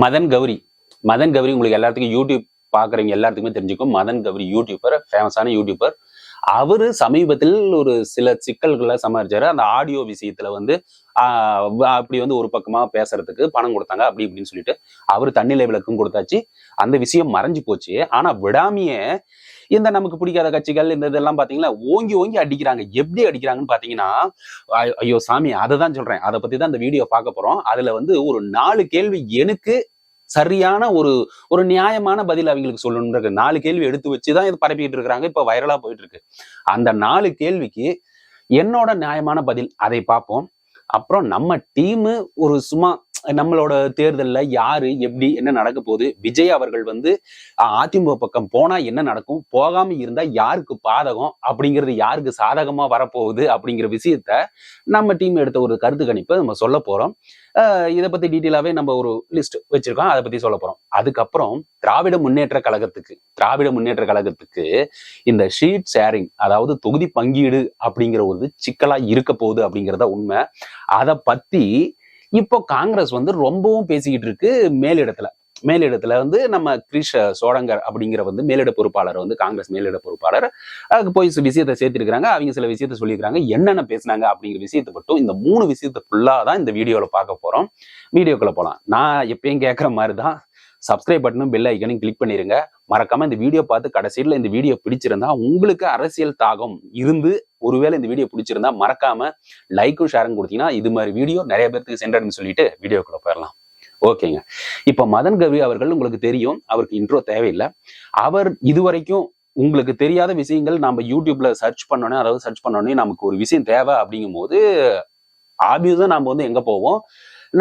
மதன் கௌரி. மதன் கௌரி உங்களுக்கு எல்லாத்துக்கும் யூடியூப் பாக்குறவங்க எல்லாத்துக்குமே தெரிஞ்சுக்கும். மதன் கௌரி யூடியூபர், ஃபேமஸான யூடியூபர். அவரு சமீபத்தில் ஒரு சில சிக்கல்களை சமாளிச்சாரு. அந்த ஆடியோ விஷயத்துல வந்து அப்படி வந்து ஒரு பக்கமா பேசுறதுக்கு பணம் கொடுத்தாங்க அப்படி இப்படின்னு சொல்லிட்டு அவரு தன்னிலை விளக்கம் கொடுத்தாச்சு. அந்த விஷயம் மறைஞ்சு போச்சு. ஆனா விடாமையே இந்த நமக்கு பிடிக்காத கட்சிகள் இந்த இதெல்லாம் பாத்தீங்கன்னா ஓங்கி ஓங்கி அடிக்கிறாங்க. எப்படி அடிக்கிறாங்கன்னு பாத்தீங்கன்னா, ஐயோ சாமி, அதை தான் சொல்றேன். அதை பத்தி தான் இந்த வீடியோ பார்க்க போறோம். அதுல வந்து ஒரு 4 கேள்வி எனக்கு சரியான ஒரு ஒரு நியாயமான பதில் அவங்களுக்கு சொல்லணும்ன்ற 4 கேள்வி எடுத்து வச்சுதான் இது பரப்பிட்டு இருக்கிறாங்க. இப்ப வைரலா போயிட்டு இருக்கு. அந்த 4 கேள்விக்கு என்னோட நியாயமான பதில், அதை பார்ப்போம். அப்புறம் நம்ம டீமு ஒரு சும்மா நம்மளோட தேர்தல்ல யாரு எப்படி என்ன நடக்க போகுது, விஜய் அவர்கள் வந்து அதிமுக பக்கம் போனா என்ன நடக்கும், போகாம இருந்தா யாருக்கு பாதகம், அப்படிங்கிறது யாருக்கு சாதகமா வரப்போகுது அப்படிங்கிற விஷயத்த நம்ம டீம் எடுத்த ஒரு கருத்து கணிப்பை நம்ம சொல்ல போறோம். இதை பத்தி டீட்டெயிலாவே நம்ம ஒரு லிஸ்ட் வச்சிருக்கோம், அதை பத்தி சொல்ல போறோம். அதுக்கப்புறம் திராவிட முன்னேற்ற கழகத்துக்கு இந்த ஷீட் ஷேரிங், அதாவது தொகுதி பங்கீடு அப்படிங்கிற ஒரு சிக்கலா இருக்க போகுது அப்படிங்கிறத உண்மை. அதை பத்தி இப்போ காங்கிரஸ் வந்து ரொம்பவும் பேசிக்கிட்டு இருக்கு. மேலிடத்துல வந்து நம்ம கிரீஷ் சோடங்கர் அப்படிங்கிற வந்து மேலிட பொறுப்பாளர் வந்து காங்கிரஸ் மேலிட பொறுப்பாளர் போய் விஷயத்தை சேர்த்திருக்கிறாங்க. அவங்க சில விஷயத்த சொல்லியிருக்காங்க. என்னென்ன பேசினாங்க அப்படிங்கிற விஷயத்தை மட்டும் இந்த 3 விஷயத்தை ஃபுல்லா தான் இந்த வீடியோல பார்க்க போறோம். வீடியோக்குள்ள போலாம். நான் எப்பயும் கேட்கிற மாதிரி தான், சப்ஸ்கிரைப் பட்டனும் பெல் ஐக்கனையும் கிளிக் பண்ணிருங்க. மறக்காம இந்த வீடியோ பார்த்து கடைசியில் இந்த வீடியோ பிடிச்சிருந்தா, உங்களுக்கு அரசியல் தாகம் இருந்து ஒருவேளை இந்த வீடியோ பிடிச்சிருந்தா மறக்காம லைக்கும் ஷேரும் கொடுத்தீங்கன்னா இது மாதிரி வீடியோ நிறைய பேருக்கு சென்றடைன்னு சொல்லிட்டு வீடியோக்குள்ள போயிடலாம். ஓகேங்க. இப்ப மதன் கௌரி அவர்கள் உங்களுக்கு தெரியும், அவருக்கு இன்ட்ரோ தேவையில்லை. அவர் இதுவரைக்கும் உங்களுக்கு தெரியாத விஷயங்கள் நம்ம யூடியூப்ல சர்ச் பண்ணோன்னே நமக்கு ஒரு விஷயம் தேவை அப்படிங்கும் போது ஆப்வியஸா நம்ம வந்து எங்க போவோம்,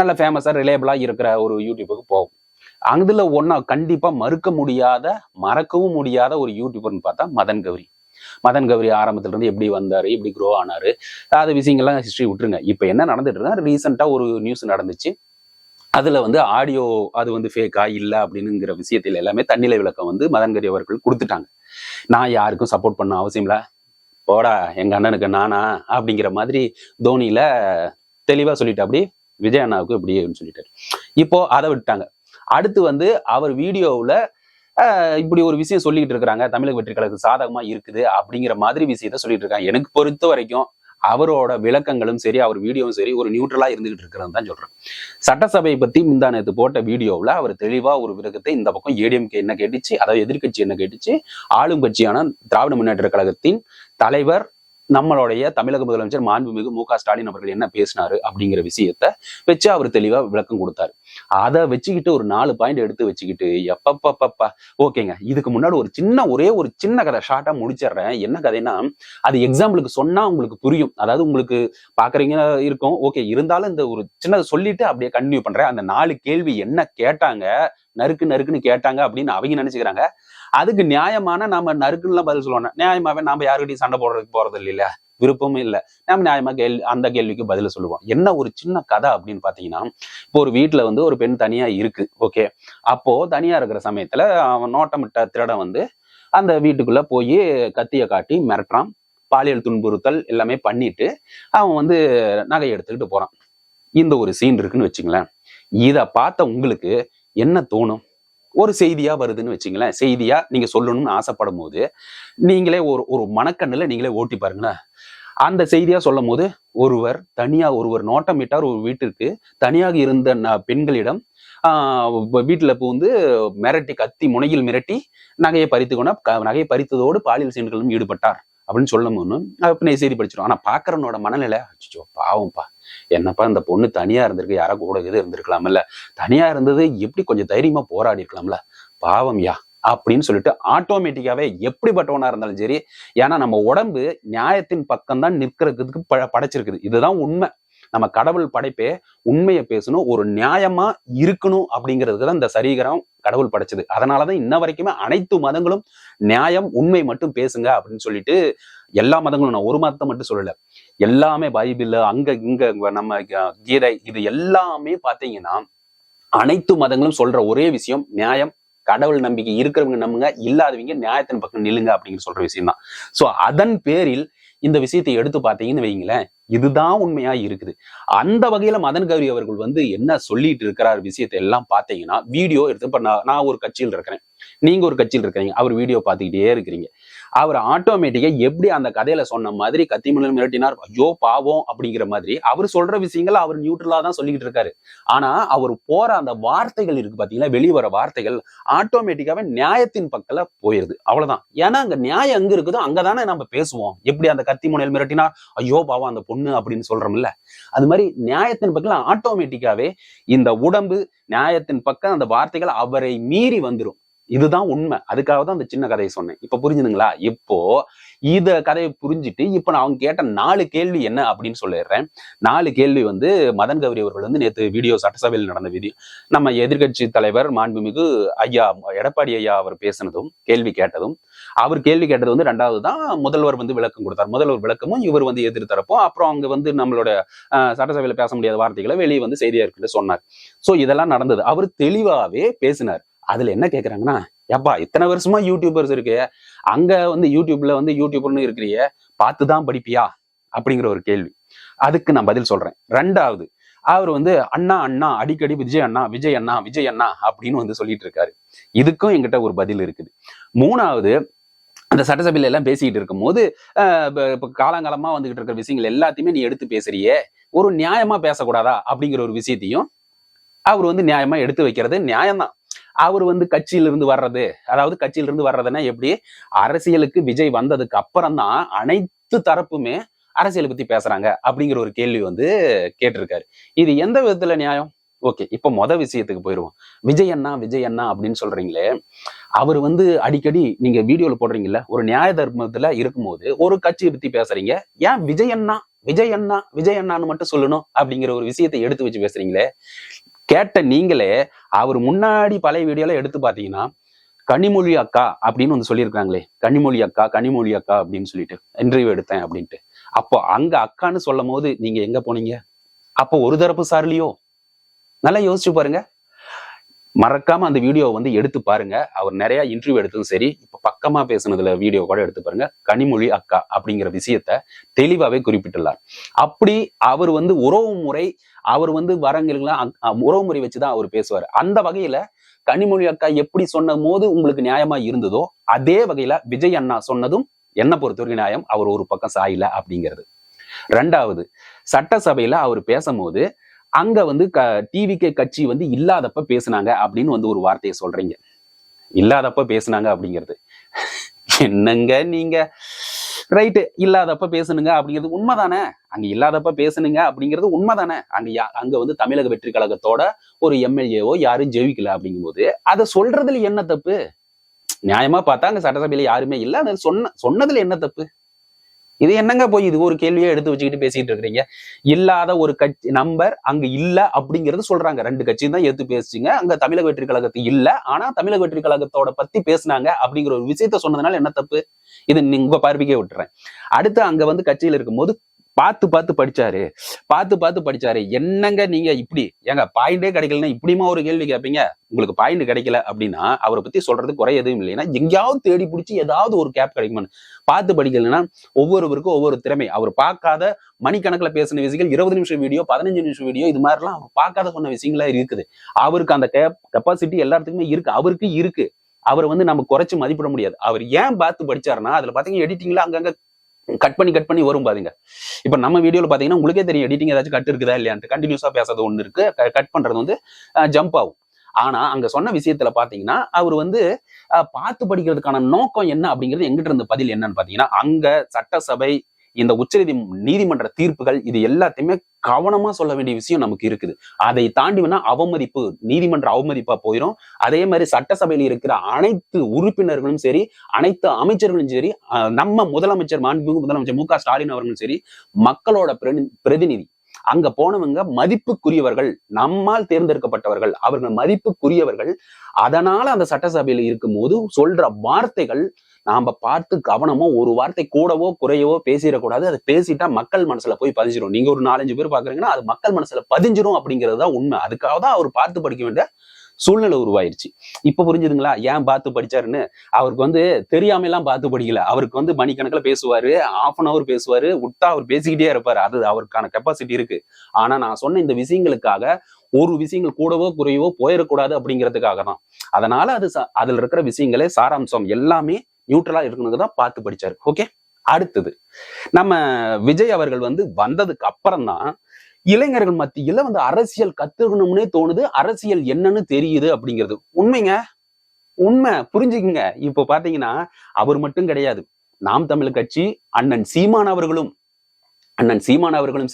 நல்ல ஃபேமஸா ரிலேபிளா இருக்கிற ஒரு யூடியூபுக்கு போவோம். அதுல ஒன்னா கண்டிப்பா மறக்கவும் முடியாத ஒரு யூடியூபர்னு பார்த்தா மதன் கௌரி ஆரம்பத்துல இருந்து எப்படி வந்தாரு, எப்படி க்ரோ ஆனாரு, அது விஷயங்கள்லாம் ஹிஸ்டரி விட்டுருங்க. இப்ப என்ன நடந்துட்டு இருக்கா, ரீசெண்டா ஒரு நியூஸ் நடந்துச்சு. அதுல வந்து ஆடியோ அது வந்து ஃபேக்கா இல்ல அப்படின்னுங்கிற விஷயத்துல எல்லாமே தன்னிலை விளக்கம் வந்து மதன் கௌரி அவர்கள் கொடுத்துட்டாங்க. நான் யாருக்கும் சப்போர்ட் பண்ண அவசியம் இல்ல, போடா எங்க அண்ணனுக்கு நானா அப்படிங்கிற மாதிரி தோனியில தெளிவா சொல்லிட்டு அப்படி விஜய் அண்ணாவுக்கு இப்படி சொல்லிட்டாரு. இப்போ அதை விட்டாங்க. அடுத்து வந்து அவர் வீடியோவுல இப்படி ஒரு விஷயம் சொல்லிட்டு இருக்கிறாங்க, தமிழக வெற்றி கழகத்துக்கு சாதகமா இருக்குது அப்படிங்கிற மாதிரி விஷயத்த சொல்லிட்டு இருக்காங்க. எனக்கு பொறுத்த வரைக்கும் அவரோட விளக்கங்களும் சரி, அவர் வீடியோவும் சரி, ஒரு நியூட்ரலா இருந்துகிட்டு இருக்கிறது தான் சொல்றேன். சட்டசபையை பத்தி முந்தா நேத்து போட்ட வீடியோவில் அவர் தெளிவா ஒரு விளக்கத்தை, இந்த பக்கம் ஏடிஎம்கே என்ன கேட்டுச்சு, அதாவது எதிர்கட்சி என்ன கேட்டுச்சு, ஆளும் கட்சியான திராவிட முன்னேற்ற கழகத்தின் தலைவர் நம்மளுடைய தமிழக முதலமைச்சர் மாண்புமிகு மு.க. ஸ்டாலின் அவர்கள் என்ன பேசினாரு அப்படிங்கிற விஷயத்த வச்சு அவர் தெளிவா விளக்கம் கொடுத்தாரு. அதை வச்சுக்கிட்டு ஒரு 4 பாயிண்ட் எடுத்து வச்சுக்கிட்டு எப்பப்பப்பா ஓகேங்க. இதுக்கு முன்னாடி ஒரே ஒரு சின்ன கதை ஷார்ட்டா முடிச்சிடுறேன். என்ன கதைன்னா, அது எக்ஸாம்பிளுக்கு சொன்னா உங்களுக்கு புரியும். அதாவது உங்களுக்கு பாக்குறீங்க இருக்கும், ஓகே. இருந்தாலும் இந்த ஒரு சின்னதை சொல்லிட்டு அப்படியே கண்டினியூ பண்றேன். அந்த 4 கேள்வி என்ன கேட்டாங்க, நறுக்குன்னு கேட்டாங்க அப்படின்னு அவங்க நினைச்சுக்கிறாங்க. அதுக்கு நியாயமான நாம நறுக்குன்னு பதில் சொல்லுவோம். நியாயமாவே நாம யாருக்கிட்டையும் சண்டை போறது இல்லையா, விருப்பமும் இல்லை. நம்ம நியாயமா அந்த கேள்விக்கு பதில சொல்லுவோம். என்ன ஒரு சின்ன கதை அப்படின்னு பாத்தீங்கன்னா, இப்போ ஒரு வீட்டுல வந்து ஒரு பெண் தனியா இருக்கு. ஓகே. அப்போ தனியா இருக்கிற சமயத்துல அவன் நோட்டமிட்ட திருடன் வந்து அந்த வீட்டுக்குள்ள போய் கத்திய காட்டி மிரட்டுறான். பாலியல் துன்புறுத்தல் எல்லாமே பண்ணிட்டு அவன் வந்து நகையை எடுத்துக்கிட்டு போறான். இந்த ஒரு சீன் இருக்குன்னு வச்சுங்களேன். இத பார்த்த உங்களுக்கு என்ன தோணும்? ஒரு செய்தியா வருதுன்னு வச்சுங்களேன். செய்தியா நீங்க சொல்லணும்னு ஆசைப்படும் போது நீங்களே ஒரு மனக்கண்ணுல நீங்களே ஓட்டி பாருங்களேன். அந்த செய்தியா சொல்லும் போது ஒருவர் நோட்டமிட்டார். ஒரு வீட்டிற்கு தனியாக இருந்த பெண்களிடம் வீட்டுல வந்து மிரட்டி, கத்தி முனையில் மிரட்டி நகையை நகையை பறித்ததோடு பாலியல் செயல்களிலும் ஈடுபட்டார் அப்படின்னு சொல்லும் போது செய்தி படிச்சிடும். ஆனா பாக்குறவனோட மனநிலை, அச்சோ பாவம்பா, என்னப்பா இந்த பொண்ணு தனியா இருந்திருக்கு, யாரா கூட இருந்திருக்கலாம்ல, தனியா இருந்தது எப்படி கொஞ்சம் தைரியமா போராடி இருக்கலாம்ல, பாவம்யா அப்படின்னு சொல்லிட்டு ஆட்டோமேட்டிக்காவே எப்படிப்பட்டவனா இருந்தாலும் சரி. ஏன்னா நம்ம உடம்பு நியாயத்தின் பக்கம் தான் நிற்கிறதுக்கு படைச்சிருக்குது. இதுதான் உண்மை. நம்ம கடவுள் படைப்பே உண்மையை பேசணும், ஒரு நியாயமா இருக்கணும் அப்படிங்கிறதுக்கு தான் இந்த சரீரம் கடவுள் படைச்சது. அதனாலதான் இன்ன வரைக்குமே அனைத்து மதங்களும் நியாயம், உண்மை மட்டும் பேசுங்க அப்படின்னு சொல்லிட்டு எல்லா மதங்களும், நான் ஒரு மதத்தை மட்டும் சொல்லல, எல்லாமே பைபிள் அங்க இங்க நம்ம கீதை இது எல்லாமே பாத்தீங்கன்னா அனைத்து மதங்களும் சொல்ற ஒரே விஷயம் நியாயம். கடவுள் நம்பிக்கை இருக்கிறவங்க நம்புங்க, இல்லாதவங்க நியாயத்தின் பக்கம் நில்லுங்க அப்படிங்கிற சொல்ற விஷயம் தான். சோ அதன் பேரில் இந்த விஷயத்தை எடுத்து பார்த்தீங்கன்னு வைங்களேன், இதுதான் உண்மையா இருக்குது. அந்த வகையில மதன் கௌரி அவர்கள் வந்து என்ன சொல்லிட்டு இருக்கிறார் விஷயத்தை எல்லாம் பார்த்தீங்கன்னா, வீடியோ எடுத்து இப்ப நான் ஒரு கட்சியில் இருக்கிறேன், நீங்க ஒரு கட்சியில் இருக்கிறீங்க, அவர் வீடியோ பார்த்துக்கிட்டே இருக்கிறீங்க. அவர் ஆட்டோமேட்டிக்கா எப்படி அந்த கதையில சொன்ன மாதிரி கத்திமுனையில் மிரட்டினார், ஐயோ பாவம் அப்படிங்கிற மாதிரி அவர் சொல்ற விஷயங்கள் அவர் நியூட்ரலா தான் சொல்லிக்கிட்டு இருக்காரு. ஆனா அவர் போற அந்த வார்த்தைகள் இருக்கு பாத்தீங்களா, வெளியே வர வார்த்தைகள் ஆட்டோமேட்டிக்காவே நியாயத்தின் பக்கத்துல போயிருது. அவ்வளவுதான். ஏன்னா அங்க நியாயம் எங்க இருக்குதோ அங்கதானே நம்ம பேசுவோம். எப்படி அந்த கத்திமுனையில் மிரட்டினார், ஐயோ பாவம் அந்த பொண்ணு அப்படின்னு சொல்றோம்ல, அது மாதிரி நியாயத்தின் பக்கத்துல ஆட்டோமேட்டிக்காவே இந்த உடம்பு நியாயத்தின் பக்கம் அந்த வார்த்தைகள் அவரை மீறி வந்துரும். இதுதான் உண்மை. அதுக்காக தான் அந்த சின்ன கதையை சொன்னேன். இப்ப புரிஞ்சுதுங்களா? இப்போ இத கதையை புரிஞ்சுட்டு இப்ப நான் அவங்க கேட்ட 4 கேள்வி என்ன அப்படின்னு சொல்லிடுறேன். 4 கேள்வி வந்து மதன் கௌரி அவர்கள் வந்து நேத்து வீடியோ சட்டசபையில் நடந்த வீடியோ, நம்ம எதிர்கட்சி தலைவர் மாண்புமிகு ஐயா எடப்பாடி ஐயா அவர் பேசினதும் கேள்வி கேட்டதும், அவர் கேள்வி கேட்டது வந்து 2வது தான் முதல்வர் வந்து விளக்கம் கொடுத்தார். முதல்வர் விளக்கமும் இவர் வந்து எதிர்த்தரப்பும், அப்புறம் அங்க வந்து நம்மளோட சட்டசபையில பேச முடியாத வார்த்தைகளை வெளியே வந்து செய்தியாளர்கிட்ட சொன்னார். சோ இதெல்லாம் நடந்தது. அவர் தெளிவாவே பேசினார். அதுல என்ன கேக்குறாங்கன்னா, ஏப்பா இத்தனை வருஷமா யூடியூபர்ஸ் இருக்கு, அங்க வந்து யூடியூப்ல வந்து யூடியூபர்னு இருக்கிறிய, பார்த்துதான் படிப்பியா அப்படிங்கிற ஒரு கேள்வி. அதுக்கு நான் பதில் சொல்றேன். 2வது, அவர் வந்து அண்ணா அண்ணா அடிக்கடி விஜய் அண்ணா விஜய் அண்ணா விஜய் அண்ணா அப்படின்னு வந்து சொல்லிட்டு இருக்காரு. இதுக்கும் என்கிட்ட ஒரு பதில் இருக்குது. 3வது, அந்த சட்டசபையில எல்லாம் பேசிக்கிட்டு இருக்கும் போது இப்ப காலங்காலமா வந்துகிட்டு இருக்கிற விஷயங்கள் எல்லாத்தையுமே நீ எடுத்து பேசுறியே, ஒரு நியாயமா பேசக்கூடாதா அப்படிங்கிற ஒரு விஷயத்தையும் அவர் வந்து நியாயமா எடுத்து வைக்கிறது நியாயம்தான். அவர் வந்து கட்சியிலிருந்து வர்றது, அதாவது கட்சியிலிருந்து வர்றதுன்னா எப்படி, அரசியலுக்கு விஜய் வந்ததுக்கு அப்புறம் தான் அனைத்து தரப்புமே அரசியலை பத்தி பேசுறாங்க அப்படிங்கிற ஒரு கேள்வி வந்து கேட்டிருக்காரு. இது எந்த விதத்துல நியாயம்? ஓகே, இப்ப விஷயத்துக்கு போயிடுவோம். விஜய் அண்ணா அப்படின்னு சொல்றீங்களே, அவர் வந்து அடிக்கடி நீங்க வீடியோல போடுறீங்கல்ல, ஒரு நியாய தர்மத்துல இருக்கும்போது ஒரு கட்சியை பத்தி பேசுறீங்க, ஏன் விஜய் அண்ணான்னு மட்டும் சொல்லணும் அப்படிங்கிற ஒரு விஷயத்தை எடுத்து வச்சு பேசுறீங்களே. கேட்ட நீங்களே அவர் முன்னாடி பழைய வீடியோல எடுத்து பாத்தீங்கன்னா, கனிமொழி அக்கா அப்படின்னு வந்து சொல்லியிருக்காங்களே, கனிமொழி அக்கா அப்படின்னு சொல்லிட்டு இன்டர்வியூ எடுத்தேன் அப்படின்ட்டு. அப்போ அங்க அக்கான்னு சொல்லும் போது நீங்க எங்க போனீங்க? அப்போ ஒரு தரப்பு சார்லையோ? நல்லா யோசிச்சு பாருங்க. மறக்காம அந்த வீடியோ வந்து எடுத்து பாருங்க. அவர் நிறைய இன்டர்வியூ எடுத்ததும் சரி, இப்ப பக்கமா பேசுனதுல வீடியோ கூட எடுத்து பாருங்க. கனிமொழி அக்கா அப்படிங்கிற விஷயத்த தெளிவாவே குறிப்பிட்டுள்ளார். அப்படி அவர் வந்து உறவு முறை, அவர் வந்து வரங்களுக்கெல்லாம் உறவு முறை வச்சுதான் அவர் பேசுவார். அந்த வகையில கனிமொழி அக்கா எப்படி சொன்ன போது உங்களுக்கு நியாயமா இருந்ததோ, அதே வகையில விஜய் அண்ணா சொன்னதும் என்ன பொறுத்தவரைக்கும் நியாயம். அவர் ஒரு பக்கம் சாயில அப்படிங்கிறது. 2வது, சட்டசபையில அவர் பேசும்போது அங்க வந்து டிவிகே கட்சி வந்து இல்லாதப்ப பேசுனாங்க அப்படின்னு வந்து ஒரு வார்த்தையை சொல்றீங்க. இல்லாதப்ப பேசுனாங்க அப்படிங்கிறது என்னங்க நீங்க? ரைட்டு, இல்லாதப்ப பேசணுங்க அப்படிங்கிறது உண்மைதானே. அங்க இல்லாதப்ப பேசணுங்க அப்படிங்கிறது உண்மைதானே. அங்க வந்து தமிழக வெற்றி கழகத்தோட ஒரு எம்எல்ஏவோ யாரும் ஜெயிக்கல அப்படிங்கும் போது அதை சொல்றதுல என்ன தப்பு? நியாயமா பார்த்தா அங்க சட்டசபையில யாருமே இல்ல, அதை சொன்னதுல என்ன தப்பு? இது என்னங்க போய் இது ஒரு கேள்வியை எடுத்து வச்சுக்கிட்டு பேசிட்டு இருக்கிறீங்க? இல்லாத ஒரு கட்சி நம்பர் அங்க இல்ல அப்படிங்கிறது சொல்றாங்க. 2 கட்சியும் தான் எடுத்து பேசுச்சுங்க, அங்க தமிழக வெற்றி கழகத்து இல்ல, ஆனா தமிழக வெற்றி கழகத்தோட பத்தி பேசினாங்க அப்படிங்கிற ஒரு விஷயத்த சொன்னதுனால என்ன தப்பு? இது உங்க பார்வைக்கே விட்டுறேன். அடுத்து அங்க வந்து கட்சியில இருக்கும்போது பார்த்து படிச்சாரு. என்னங்க நீங்க இப்படி ஏங்க பாயிண்டே கிடைக்கலன்னா இப்படிமா ஒரு கேள்வி கேட்பீங்க? உங்களுக்கு பாயிண்ட் கிடைக்கல அப்படின்னா அவரை பத்தி சொல்றது குறை எதுவும் இல்லைன்னா எங்கேயாவது தேடி பிடிச்சி ஏதாவது ஒரு கேப் கிடைக்குமான்னு பார்த்து படிக்கலன்னா, ஒவ்வொருவருக்கும் ஒவ்வொரு திறமை. அவர் பார்க்காத மணிக்கணக்கில் பேசின விஷயங்கள் 20 நிமிஷம் வீடியோ, 15 நிமிஷம் வீடியோ, இது மாதிரிலாம் அவர் பார்க்காத சொன்ன விஷயங்களா இருக்குது. அவருக்கு அந்த கெப்பாசிட்டி எல்லாத்துக்குமே இருக்கு, அவருக்கு இருக்கு. அவர் வந்து நம்ம குறைச்சு மதிப்பிட முடியாது. அவர் ஏன் பார்த்து படிச்சாருன்னா, அதுல பாத்தீங்கன்னா எடிட்டிங்ல அங்கங்க கட் பண்ணி வரும் பாருங்க. இப்ப நம்ம வீடியோல பாத்தீங்கன்னா உங்களுக்கே தெரியும் எடிட்டிங் ஏதாச்சும் கட் இருக்குதா இல்லையான்ட்டு. கண்டினியூஸா பேசுறது ஒண்ணு இருக்கு, கட் பண்றது வந்து ஜம்ப் ஆகும். ஆனா அங்க சொன்ன விஷயத்துல பாத்தீங்கன்னா அவர் வந்து பார்த்து படிக்கிறதுக்கான நோக்கம் என்ன அப்படிங்கிறது எங்கிட்ட இருந்த பதில் என்னன்னு பாத்தீங்கன்னா, அங்க சட்டசபை, இந்த நீதிமன்ற தீர்ப்புகள், இது எல்லாத்தையுமே கவனமா சொல்ல வேண்டிய விஷயம் நமக்கு இருக்குது. அதை தாண்டி வேணா அவமதிப்பு, நீதிமன்ற அவமதிப்பா போயிடும். அதே மாதிரி சட்டசபையில் இருக்கிற அனைத்து உறுப்பினர்களும் சரி, அனைத்து அமைச்சர்களும் சரி, நம்ம முதலமைச்சர் மாண்புமிகு முதலமைச்சர் மு க ஸ்டாலின் அவர்களும் சரி, மக்களோட பிரதிநிதி, அங்க போனவங்க மதிப்புக்குரியவர்கள், நம்மால் தேர்ந்தெடுக்கப்பட்டவர்கள், அவர்கள் மதிப்புக்குரியவர்கள். அதனால அந்த சட்டசபையில இருக்கும் போது சொல்ற வார்த்தைகள் நாம பார்த்து கவனமோ, ஒரு வார்த்தை கூடவோ குறையவோ பேசிடக்கூடாது. அது பேசிட்டா மக்கள் மனசுல போய் பதிஞ்சிடும். நீங்க ஒரு 4-5 பேர் பாக்குறீங்கன்னா அது மக்கள் மனசுல பதிஞ்சிரும் அப்படிங்கிறது தான் உண்மை. அதுக்காக தான் அவர் பார்த்து படிக்க வேண்டிய சூழ்நிலை உருவாயிருச்சு. இப்ப புரிஞ்சுதுங்களா ஏன் பார்த்து படிச்சாருன்னு? அவருக்கு வந்து தெரியாம எல்லாம் பார்த்து படிக்கல. அவருக்கு வந்து மணிக்கணக்கில் பேசுவாரு, 1/2 hour பேசுவாரு, விட்டா அவர் பேசிக்கிட்டே இருப்பாரு. அது அவருக்கான கெப்பாசிட்டி இருக்கு. ஆனா நான் சொன்ன இந்த விஷயங்களுக்காக ஒரு விஷயங்கள் கூடவோ குறையவோ போயிடக்கூடாது அப்படிங்கிறதுக்காக தான். அதனால அதுல இருக்கிற விஷயங்களே சாராம்சம் எல்லாமே நியூட்ரலா இருக்கணுங்க தான் பார்த்து படிச்சாரு. ஓகே, அடுத்தது நம்ம விஜய் அவர்கள் வந்து வந்ததுக்கு அப்புறம் தான் இளைஞர்கள் மத்தியில வந்து அரசியல் கத்துக்கணும்னே தோணுது, அரசியல் என்னன்னு தெரியுது அப்படிங்கிறது. உண்மைங்க, உண்மை, புரிஞ்சுக்குங்க. இப்போ பாத்தீங்கன்னா அவர் மட்டும் கிடையாது, நாம் தமிழ் கட்சி அண்ணன் சீமான் அவர்களும்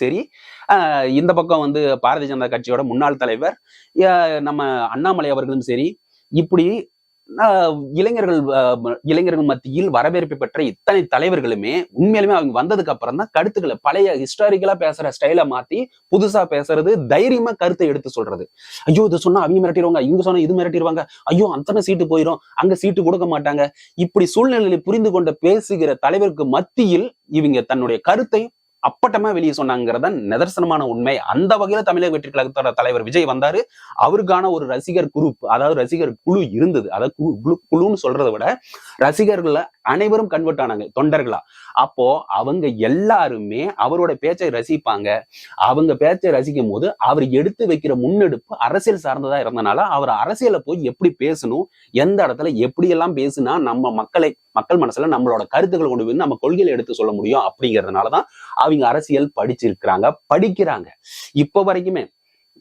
சரி, இந்த பக்கம் வந்து பாரதிய ஜனதா கட்சியோட முன்னாள் தலைவர் நம்ம அண்ணாமலை அவர்களும் சரி, இப்படி இளைஞர்கள் மத்தியில் வரவேற்பு பெற்ற இத்தனை தலைவர்களுமே உண்மையிலுமே அவங்க வந்ததுக்கு அப்புறம் தான் கருத்துக்களை பழைய ஹிஸ்டாரிக்கலா பேசுற ஸ்டைலை மாத்தி புதுசா பேசுறது, தைரியமா கருத்தை எடுத்து சொல்றது. ஐயோ இதை சொன்னா அவங்க மிரட்டிடுவாங்க, இவங்க சொன்னா இது மிரட்டிடுவாங்க, ஐயோ அத்தனை சீட்டு போயிடும், அங்க சீட்டு கொடுக்க மாட்டாங்க, இப்படி சூழ்நிலையை புரிந்து கொண்ட பேசுகிற தலைவருக்கு மத்தியில் இவங்க தன்னுடைய கருத்தை அப்பட்டமா வெளியே சொன்னாங்கிறத நிதர்சனமான உண்மை. அந்த வகையில தமிழக வெற்றி கழகத்தோட தலைவர் விஜய் வந்தாரு. அவருக்கான ஒரு ரசிகர் குரூப், அதாவது ரசிகர் குழு இருந்தது. அதாவது குழுன்னு சொல்றதை விட ரசிகர்கள் அனைவரும் கன்வெர்ட் ஆனாங்க தொண்டர்களா. அப்போ அவங்க எல்லாருமே அவரோட பேச்சை ரசிப்பாங்க. அவங்க பேச்சை ரசிக்கும் போது அவர் எடுத்து வைக்கிற முன்னெடுப்பு அரசியல் சார்ந்ததா இருந்தனால அவர் அரசியலை போய் எப்படி பேசணும், எந்த இடத்துல எப்படி எல்லாம் பேசுனா நம்ம மக்கள் மனசுல நம்மளோட கருத்துக்களை கொண்டு போய் நம்ம கொள்கையில எடுத்து சொல்ல முடியும் அப்படிங்கிறதுனாலதான் அவங்க அரசியல் படிக்கிறாங்க. இப்ப வரைக்குமே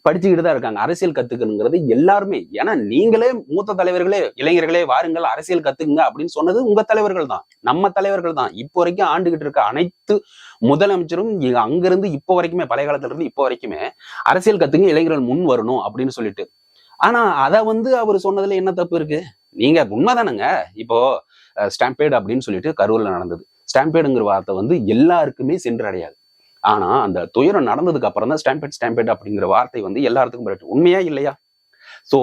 படிச்சுக்கிட்டு தான் இருக்காங்க. அரசியல் கத்துக்கணுங்கிறது எல்லாருமே. ஏன்னா நீங்களே மூத்த தலைவர்களே, இளைஞர்களே வாருங்கள் அரசியல் கத்துக்குங்க அப்படின்னு சொன்னது உங்க தலைவர்கள் தான், நம்ம தலைவர்கள் தான். இப்போ வரைக்கும் ஆண்டுகிட்டு இருக்க அனைத்து முதலமைச்சரும் அங்கிருந்து இப்போ வரைக்குமே, பழைய காலத்துல இருந்து இப்போ வரைக்குமே அரசியல் கத்துங்க, இளைஞர்கள் முன் வரணும் அப்படின்னு சொல்லிட்டு. ஆனா அதை வந்து அவர் சொன்னதுல என்ன தப்பு இருக்கு? நீங்க உண்மைதானுங்க. இப்போ ஸ்டாம்பேட் அப்படின்னு சொல்லிட்டு கரூர்ல நடந்தது. ஸ்டாம்பேடுங்கிற வார்த்தை வந்து எல்லாருக்குமே சென்றடையாது. ஆனா அந்த துயரம் நடந்ததுக்கு அப்புறம் தான் ஸ்டாம்பேட் அப்படிங்கிற வார்த்தை வந்து எல்லாத்துக்கும் உண்மையா இல்லையா? சோ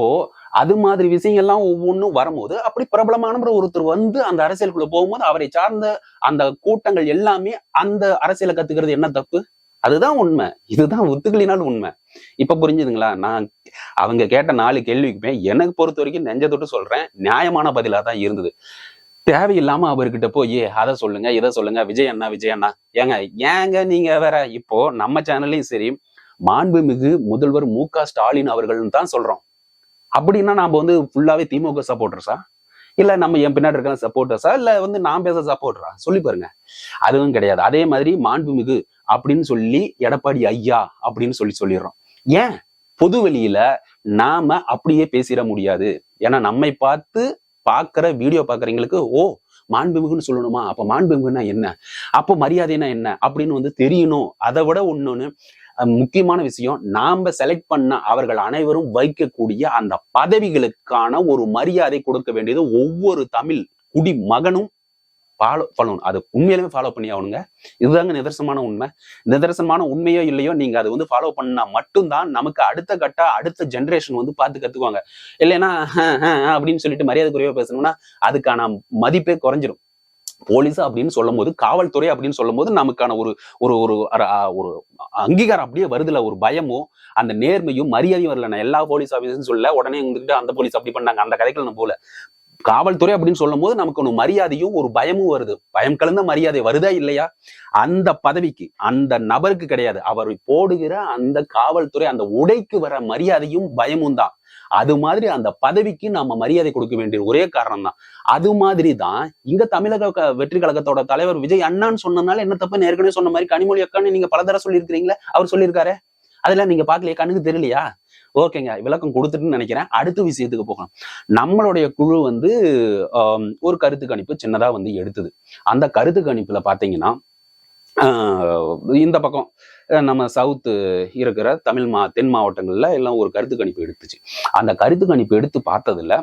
அது மாதிரி விஷயங்கள்லாம் ஒவ்வொன்றும் வரும்போது அப்படி பிரபலமான ஒருத்தர் வந்து அந்த அரசியலுக்குள்ள போகும்போது அவரை சார்ந்த அந்த கூட்டங்கள் எல்லாமே அந்த அரசியலை கத்துக்கிறது என்ன தப்பு? அதுதான் உண்மை. இதுதான் ஒத்துக்கலினாலும் உண்மை. இப்ப புரிஞ்சுதுங்களா? நான் அவங்க கேட்ட 4 கேள்விக்குமே எனக்கு பொறுத்த வரைக்கும் நெஞ்ச தொட்டு சொல்றேன், நியாயமான பதிலா தான் இருந்தது. தேவையில்லாம அவர்கிட்ட போய் அதை சொல்லுங்க இதை சொல்லுங்க, விஜய் அண்ணா ஏங்க நீங்க வேற. இப்போ நம்ம சேனல்லையும் சரி, மாண்புமிகு முதல்வர் மு.க. ஸ்டாலின் அவர்கள் தான் சொல்றோம். அப்படின்னா நாம வந்து ஃபுல்லாவே திமுக சப்போர்ட்டர்ஸா, இல்ல நம்ம என் பின்னாடி இருக்க சப்போர்ட்டர்ஸா, இல்ல வந்து நான் பேச சப்போர்ட்டரா? சொல்லி பாருங்க. அதுவும் கிடையாது. அதே மாதிரி மாண்புமிகு அப்படின்னு சொல்லி எடப்பாடி ஐயா அப்படின்னு சொல்லிடுறோம். ஏன் பொது வெளியில நாம அப்படியே பேசிட முடியாது? ஏன்னா நம்மை பார்த்து பாக்குற வீடியோ பாக்குறவங்களுக்கு ஓ மாண்புமிகுன்னு சொல்லணுமா, அப்ப மாண்புமிகுன்னா என்ன, அப்போ மரியாதைனா என்ன அப்படின்னு வந்து தெரியணும். அதை விட ஒன்னொன்னு முக்கியமான விஷயம், நாம செலக்ட் பண்ண அவர்கள் அனைவரும் வைக்கக்கூடிய அந்த பதவிகளுக்கான ஒரு மரியாதை கொடுக்க வேண்டியது ஒவ்வொரு தமிழ் குடி மகனும் ஃபாலோ பண்ணணும். அது உண்மையிலுமே ஃபாலோ பண்ணி ஆகணுங்க. இதுதாங்க நிதர்சனமான உண்மை. நிதர்சனமான உண்மையோ இல்லையோ நீங்க அதை வந்து ஃபாலோ பண்ணா மட்டும்தான் நமக்கு அடுத்த ஜென்ரேஷன் வந்து பார்த்து கத்துக்குவாங்க. இல்லைன்னா அப்படின்னு சொல்லிட்டு மரியாதை குறைவா பேசணும்னா அதுக்கான மதிப்பே குறைஞ்சிடும். போலீஸ் அப்படின்னு சொல்லும் போது, காவல்துறை அப்படின்னு சொல்லும் போது நமக்கான ஒரு ஒரு ஒரு அங்கீகாரம் அப்படியே வருதுல, ஒரு பயமும் அந்த நேர்மையும் மரியாதையும் வரல. நான் எல்லா போலீஸ் ஆபீஸரும் சொல்ல உடனே வந்துட்டு அந்த போலீஸ் அப்படி பண்ணாங்க அந்த கதைகள் நம்ம போல. காவல்துறை அப்படின்னு சொல்லும் போது நமக்கு ஒரு மரியாதையும் ஒரு பயமும் வருது. பயம் கலந்த மரியாதை வருதா இல்லையா? அந்த பதவிக்கு, அந்த நபருக்கு கிடையாது. அவர் போடுகிற அந்த காவல்துறை அந்த உடைக்கு வர மரியாதையும் பயமும் தான். அது மாதிரி அந்த பதவிக்கு நாம மரியாதை கொடுக்க வேண்டிய ஒரே காரணம் தான். அது மாதிரி தான் இங்க தமிழக வெற்றி கழகத்தோட தலைவர் விஜய் அண்ணான்னு சொன்னதுனால என்ன தப்பு? ஏற்கனவே சொன்ன மாதிரி கனிமொழி அக்கான்னு நீங்க பல தடவை சொல்லியிருக்கிறீங்களே, அவர் சொல்லியிருக்காரு. அதெல்லாம் நீங்க பாக்கலையா? கண்ணுக்கு தெரியலையா? ஓகேங்க, விளக்கம் கொடுத்துட்டுன்னு நினைக்கிறேன். அடுத்த விஷயத்துக்கு போகலாம். நம்மளுடைய குழு வந்து ஒரு கருத்து கணிப்பு சின்னதா வந்து எடுத்தது. அந்த கருத்து கணிப்புல பாத்தீங்கன்னா இந்த பக்கம் நம்ம சவுத்து இருக்கிற தென் மாவட்டங்கள்ல எல்லாம் ஒரு கருத்து கணிப்பு எடுத்துச்சு. அந்த கருத்து கணிப்பு எடுத்து பார்த்ததுல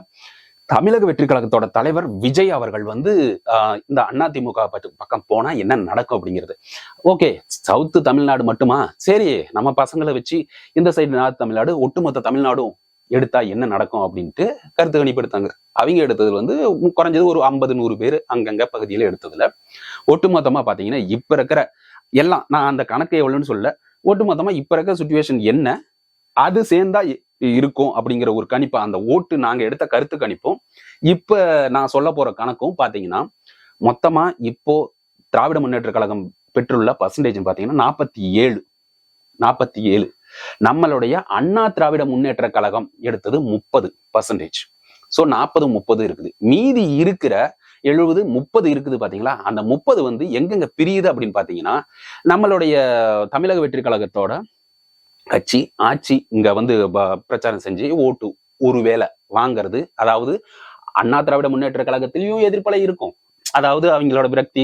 தமிழக வெற்றி கழகத்தோட தலைவர் விஜய் அவர்கள் வந்து இந்த அதிமுக பக்கம் போனா என்ன நடக்கும் அப்படிங்கிறது. ஓகே, சவுத்து தமிழ்நாடு மட்டுமா, சரி நம்ம பசங்களை வச்சு இந்த சைடு நார்த் தமிழ்நாடு, ஒட்டுமொத்த தமிழ்நாடும் எடுத்தா என்ன நடக்கும் அப்படின்ட்டு கருத்து கணிப்பு எடுத்தாங்க. அவங்க எடுத்தது வந்து குறைஞ்சது ஒரு 50-100 பேர் அங்கங்க பகுதியில எடுத்ததுல ஒட்டுமொத்தமா பாத்தீங்கன்னா இப்ப இருக்கிற எல்லாம், நான் அந்த கணக்கு எவ்வளவுன்னு சொல்ல, ஒட்டுமொத்தமா இப்ப இருக்கிற சுச்சுவேஷன் என்ன, அது சேர்ந்தா இருக்கும் அப்படிங்கிற ஒரு கணிப்பு, அந்த ஓட்டு நாங்க எடுத்த கருத்து கணிப்பும் இப்ப நான் சொல்ல போற கணக்கும் பாத்தீங்கன்னா, மொத்தமா இப்போ திராவிட முன்னேற்ற கழகம் பெற்றுள்ள பர்சன்டேஜ் பாத்தீங்கன்னா 47. நம்மளுடைய அண்ணா திராவிட முன்னேற்ற கழகம் எடுத்தது 30%. ஸோ 40-30 இருக்குது. மீதி இருக்கிற 70-30 இருக்குது பாத்தீங்களா? அந்த 30 வந்து எங்கெங்க பிரியுது அப்படின்னு பாத்தீங்கன்னா, நம்மளுடைய தமிழக வெற்றி கழகத்தோட கட்சி ஆட்சி இங்க வந்து பிரச்சாரம் செஞ்சு ஓட்டு ஒருவேளை வாங்கிறது, அதாவது அண்ணா திராவிட முன்னேற்ற கழகத்திலையும் எதிர்ப்பலை இருக்கும். அதாவது அவங்களோட விரக்தி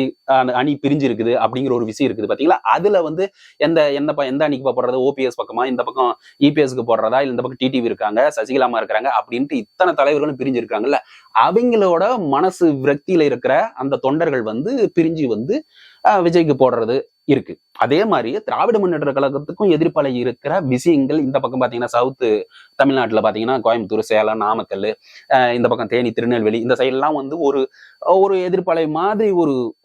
அணி பிரிஞ்சு இருக்குது அப்படிங்கிற ஒரு விஷயம் இருக்குது பாத்தீங்களா? அதுல வந்து எந்த அணிக்கு போடுறது, ஓபிஎஸ் பக்கமா, இந்த பக்கம் இபிஎஸ்க்கு போடுறதா, இல்ல இந்த பக்கம் டிடிவி இருக்காங்க, சசிகலாமா இருக்கிறாங்க அப்படின்ட்டு இத்தனை தலைவர்களும் பிரிஞ்சு இருக்காங்கல்ல, அவங்களோட மனசு விரக்தியில இருக்கிற அந்த தொண்டர்கள் வந்து பிரிஞ்சு வந்து விஜய்க்கு போடுறது இருக்கு. அதே மாதிரி திராவிட முன்னேற்ற கழகத்துக்கும் எதிர்ப்பலை இருக்கிற விஷயங்கள் இந்த பக்கம் பாத்தீங்கன்னா, சவுத்து தமிழ்நாட்டுல பாத்தீங்கன்னா கோயம்புத்தூர், சேலம், நாமக்கல், இந்த பக்கம் தேனி, திருநெல்வேலி, இந்த சைட்லாம் வந்து ஒரு எதிர்ப்பலை மாதிரி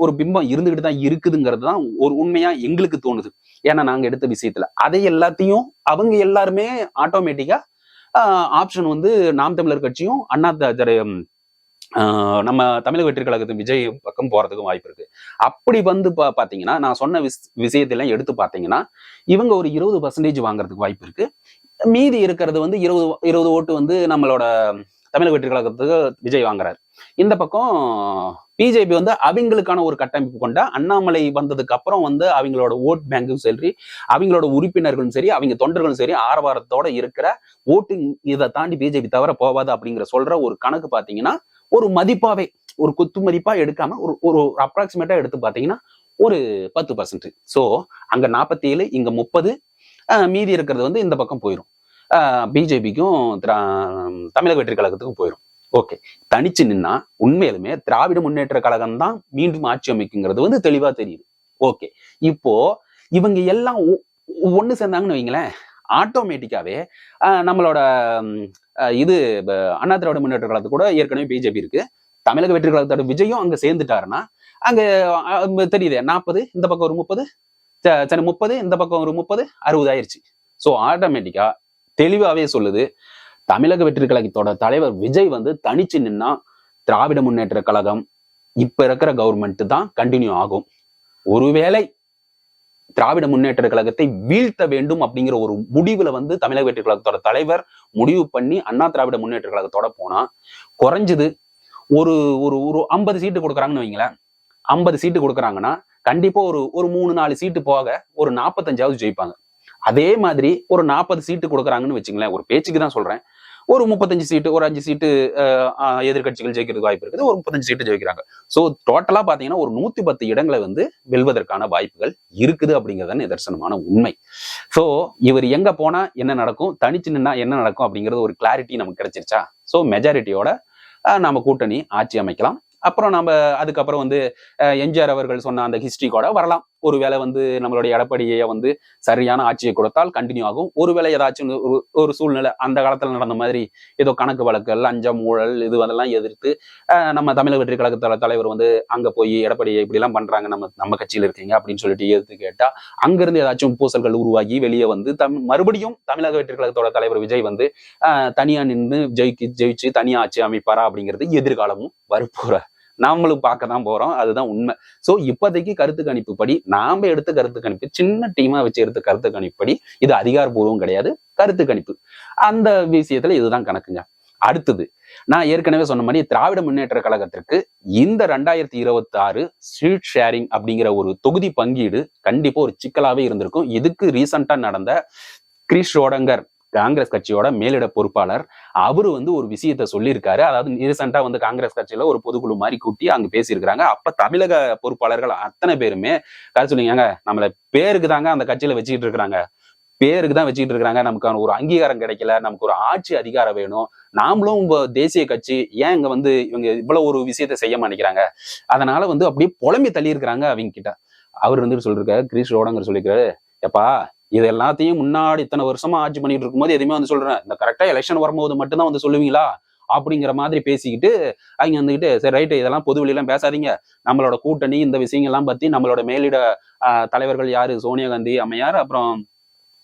ஒரு பிம்பம் இருந்துகிட்டு தான் இருக்குதுங்கிறது தான் ஒரு உண்மையா எங்களுக்கு தோணுது. ஏன்னா நாங்க எடுத்த விஷயத்துல அதை எல்லாத்தையும் அவங்க எல்லாருமே ஆட்டோமேட்டிக்கா ஆப்ஷன் வந்து நாம் தமிழர் கட்சியும் அண்ணா நம்ம தமிழக வெற்றி கழகத்தின் விஜய் பக்கம் போறதுக்கும் வாய்ப்பு இருக்கு. அப்படி வந்து பாத்தீங்கன்னா, நான் சொன்ன விஷயத்தெல்லாம் எடுத்து பாத்தீங்கன்னா, இவங்க ஒரு 20% வாங்குறதுக்கு வாய்ப்பு இருக்கு. மீதி இருக்கிறது வந்து 20 ஓட்டு வந்து நம்மளோட தமிழக வெற்றி கழகத்துக்கு விஜய் வாங்குறாரு. இந்த பக்கம் பிஜேபி வந்து அவங்களுக்கான ஒரு கட்டமைப்பு கொண்ட அண்ணாமலை வந்ததுக்கு அப்புறம் வந்து அவங்களோட ஓட் பேங்கும் சரி, அவங்களோட உறுப்பினர்களும் சரி, அவங்க தொண்டர்களும் சரி ஆரவாரத்தோட இருக்கிற ஓட்டு இதை தாண்டி பிஜேபி தவிர போவாது அப்படிங்கிற சொல்ற ஒரு கணக்கு பாத்தீங்கன்னா, ஒரு மதிப்பாவே ஒரு குத்து மதிப்பா எடுக்காம ஒரு அப்ராக்சிமேட்டா எடுத்து பாத்தீங்கன்னா ஒரு 10%. சோ அங்க 47, இங்க 30, மீதி இருக்கிறது வந்து இந்த பக்கம் போயிடும். பிஜேபிக்கும் தமிழக வெற்றி கழகத்துக்கும் போயிடும். ஓகே, தனிச்சு நின்னா உண்மையிலுமே திராவிட முன்னேற்ற கழகம் தான் மீண்டும் ஆட்சி அமைக்குங்கிறது வந்து தெளிவா தெரியுது. ஓகே, இப்போ இவங்க எல்லாம் ஒண்ணு சேர்ந்தாங்கன்னு வைங்களேன், ஆட்டோமேட்டிக்காவே நம்மளோட இது அண்ணா திராவிட முன்னேற்ற கழகத்து கூட ஏற்கனவே பிஜேபி இருக்கு, தமிழக வெற்றி கழகத்தோட விஜயும் அங்க சேர்ந்துட்டாருன்னா அங்க தெரியுது 40, இந்த பக்கம் ஒரு 30, சரி 30, இந்த பக்கம் ஒரு 30, 60 ஆயிருச்சு. ஸோ ஆட்டோமேட்டிக்கா தெளிவாவே சொல்லுது, தமிழக வெற்றி கழகத்தோட தலைவர் விஜய் வந்து தனிச்சு நின்னா திராவிட முன்னேற்ற கழகம் இப்ப இருக்கிற கவர்மெண்ட் தான் கண்டினியூ ஆகும். ஒருவேளை திராவிட முன்னேற்ற கழகத்தை வீழ்த்த வேண்டும் அப்படிங்கிற ஒரு முடிவுல வந்து தமிழக வெற்றி கழகத்தோட தலைவர் முடிவு பண்ணி அண்ணா திராவிட முன்னேற்ற கழகத்தோட போனா குறைஞ்சது ஒரு ஒரு ஒரு 50 சீட்டு கொடுக்குறாங்கன்னு வைங்களேன். 50 சீட்டு கொடுக்குறாங்கன்னா கண்டிப்பா ஒரு 3-4 சீட்டு போக ஒரு 45ஆவது ஜெயிப்பாங்க. அதே மாதிரி ஒரு 40 சீட்டு கொடுக்குறாங்கன்னு வச்சுங்களேன், ஒரு பேச்சுக்கு தான் சொல்றேன், ஒரு 35 சீட்டு, ஒரு 5 சீட்டு எதிர்கட்சிகள் ஜெயிக்கிறதுக்கு வாய்ப்பு இருக்குது, ஒரு 35 சீட்டு ஜெயிக்கிறாங்க. சோ டோட்டலா பாத்தீங்கன்னா ஒரு 110 இடங்களை வந்து வெல்வதற்கான வாய்ப்புகள் இருக்குது அப்படிங்கிறது நிதர்சனமான உண்மை. சோ இவர் எங்க போனா என்ன நடக்கும், தனிச்சு நின்னா என்ன நடக்கும் அப்படிங்கிறது ஒரு கிளாரிட்டி நமக்கு கிடைச்சிருச்சா? சோ மெஜாரிட்டியோட நம்ம கூட்டணி ஆட்சி அமைக்கலாம். அப்புறம் நம்ம அதுக்கப்புறம் வந்து எம்ஜிஆர் அவர்கள் சொன்ன அந்த ஹிஸ்டரி கூட வரலாம். ஒருவேளை வந்து நம்மளுடைய எடப்பாடியை வந்து சரியான ஆட்சியை கொடுத்தால் கண்டினியூ ஆகும். ஒருவேளை ஏதாச்சும் ஒரு சூழ்நிலை அந்த காலத்துல நடந்த மாதிரி ஏதோ கணக்கு வழக்கு, லஞ்சம், ஊழல், இது அதெல்லாம் எதிர்த்து நம்ம தமிழக வெற்றி கழகத்தோட தலைவர் வந்து அங்க போய் எடப்பாடியை இப்படி எல்லாம் பண்றாங்க, நம்ம கட்சியில இருக்கீங்க அப்படின்னு சொல்லிட்டு எதிர்த்து கேட்டா அங்கிருந்து ஏதாச்சும் பூசல்கள் உருவாகி வெளியே வந்து மறுபடியும் தமிழக வெற்றி கழகத்தோட தலைவர் விஜய் வந்து தனியா நின்று ஜெயிச்சு தனியா ஆட்சி அமைப்பாரா அப்படிங்கிறது எதிர்காலமும் வரப்போற நாமளும் பார்க்க தான் போறோம். அதுதான் உண்மை. சோ இப்போதைக்கு கருத்து கணிப்பு படி நாம எடுத்த கருத்து கணிப்பு, சின்ன டீமா வச்சு எடுத்த கருத்து கணிப்படி, இது அதிகாரப்பூர்வம் கிடையாது, கருத்து கணிப்பு. அந்த விஷயத்துல இதுதான் கணக்குங்க. அடுத்தது நான் ஏற்கனவே சொன்ன மாதிரி திராவிட முன்னேற்ற கழகத்திற்கு இந்த 2026 சீட் ஷேரிங் அப்படிங்கிற ஒரு தொகுதி பங்கீடு கண்டிப்பா ஒரு சிக்கலாவே இருந்திருக்கும். இதுக்கு ரீசெண்டா நடந்த கிரீஷ் ரோடங்கர், காங்கிரஸ் கட்சியோட மேலிட பொறுப்பாளர், அவரு வந்து ஒரு விஷயத்த சொல்லியிருக்காரு. அதாவது ரீசெண்டா வந்து காங்கிரஸ் கட்சியில ஒரு பொதுக்குழு மாதிரி கூட்டி அங்க பேசியிருக்கிறாங்க. அப்ப தமிழக பொறுப்பாளர்கள் அத்தனை பேருமே கதை சொல்லிங்க, நம்மள பேருக்கு தாங்க அந்த கட்சியில வச்சுக்கிட்டு இருக்கிறாங்க, பேருக்கு தான் வச்சுக்கிட்டு இருக்கிறாங்க, நமக்கான ஒரு அங்கீகாரம் கிடைக்கல, நமக்கு ஒரு ஆட்சி அதிகாரம் வேணும், நாமளும் தேசிய கட்சி, ஏன் இங்க வந்து இவங்க இவ்வளவு ஒரு விஷயத்த செய்ய மாட்டேங்கிறாங்க, அதனால வந்து அப்படியே புலம்பி தள்ளி இருக்கிறாங்க அவங்க கிட்ட. அவர் வந்து சொல்லிருக்காரு, கிரீஷ் ரோடங்கர் சொல்லிருக்காரு, எப்பா இது எல்லாத்தையும் முன்னாடி இத்தனை வருஷமா ஆட்சி பண்ணிட்டு இருக்கும்போது எதுவுமே வந்து சொல்றேன், இந்த கரெக்டா எலெக்ஷன் வரும்போது மட்டும்தான் வந்து சொல்லுவீங்களா அப்படிங்கிற மாதிரி பேசிக்கிட்டு அவங்க வந்துகிட்டு, சரி ரைட்டு, இதெல்லாம் பொது வெளியெல்லாம் பேசாதீங்க, நம்மளோட கூட்டணி இந்த விஷயங்கள்லாம் பத்தி நம்மளோட மேலிட தலைவர்கள் யாரு, சோனியா காந்தி அம்மையார், அப்புறம்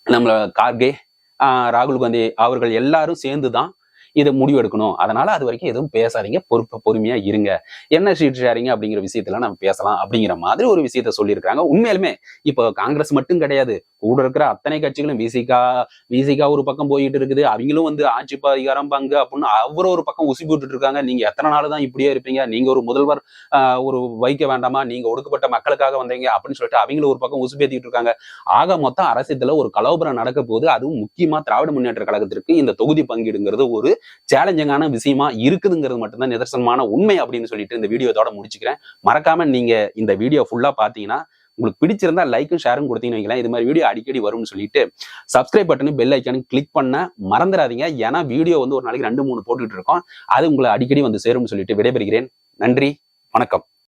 நம்மள கார்கே, ராகுல் காந்தி அவர்கள் எல்லாரும் சேர்ந்துதான் இதை முடிவெடுக்கணும். அதனால அது வரைக்கும் எதுவும் பேசாதீங்க, பொறுமையா இருங்க, என்ன சீட் ஷேரிங் அப்படிங்கிற விஷயத்துல நம்ம பேசலாம் அப்படிங்கிற மாதிரி ஒரு விஷயத்த சொல்லியிருக்காங்க. உண்மையிலுமே இப்போ காங்கிரஸ் மட்டும் கிடையாது, கூட இருக்கிற அத்தனை கட்சிகளும் விசிகா ஒரு பக்கம் போயிட்டு இருக்குது, அவங்களும் வந்து ஆட்சி அதிகாரம் பங்கு அப்படின்னு அவர் ஒரு பக்கம் உசி போட்டுட்டு இருக்காங்க. நீங்க எத்தனை நாள் தான் இப்படியே இருப்பீங்க, நீங்க ஒரு முதல்வர் ஒரு வைக்க வேண்டாமா, நீங்க ஒடுக்கப்பட்ட மக்களுக்காக வந்தீங்க அப்படின்னு சொல்லிட்டு அவங்களும் ஒரு பக்கம் உசு பேத்திட்டு இருக்காங்க. ஆக மொத்தம் அரசியத்துல ஒரு கலவரம் நடக்க போது, அதுவும் முக்கியமா திராவிட முன்னேற்ற கழகத்திற்கு இந்த தொகுதி பங்கீடுங்கிறது ஒரு சேலஞ்சிங்கான விஷயமா இருக்குதுங்கிறது மட்டும்தான் நிதர்சனமான உண்மை அப்படின்னு சொல்லிட்டு இந்த வீடியோ இதோட முடிச்சுக்கிறேன். மறக்காம நீங்க இந்த வீடியோ ஃபுல்லா பாத்தீங்கன்னா, உங்களுக்கு பிடிச்சிருந்தா லைக்கும் ஷேரும் கொடுத்தீங்கன்னு வைங்களேன், இது மாதிரி வீடியோ அடிக்கடி வரும்னு சொல்லிட்டு subscribe button bell icon click பண்ண மறந்துடாதீங்க. ஏன்னா வீடியோ வந்து ஒரு நாளைக்கு 2-3 போட்டுட்டு இருக்கோம், அது உங்களை அடிக்கடி வந்து சேரும்னு சொல்லிட்டு விடைபெறுகிறேன். நன்றி, வணக்கம்.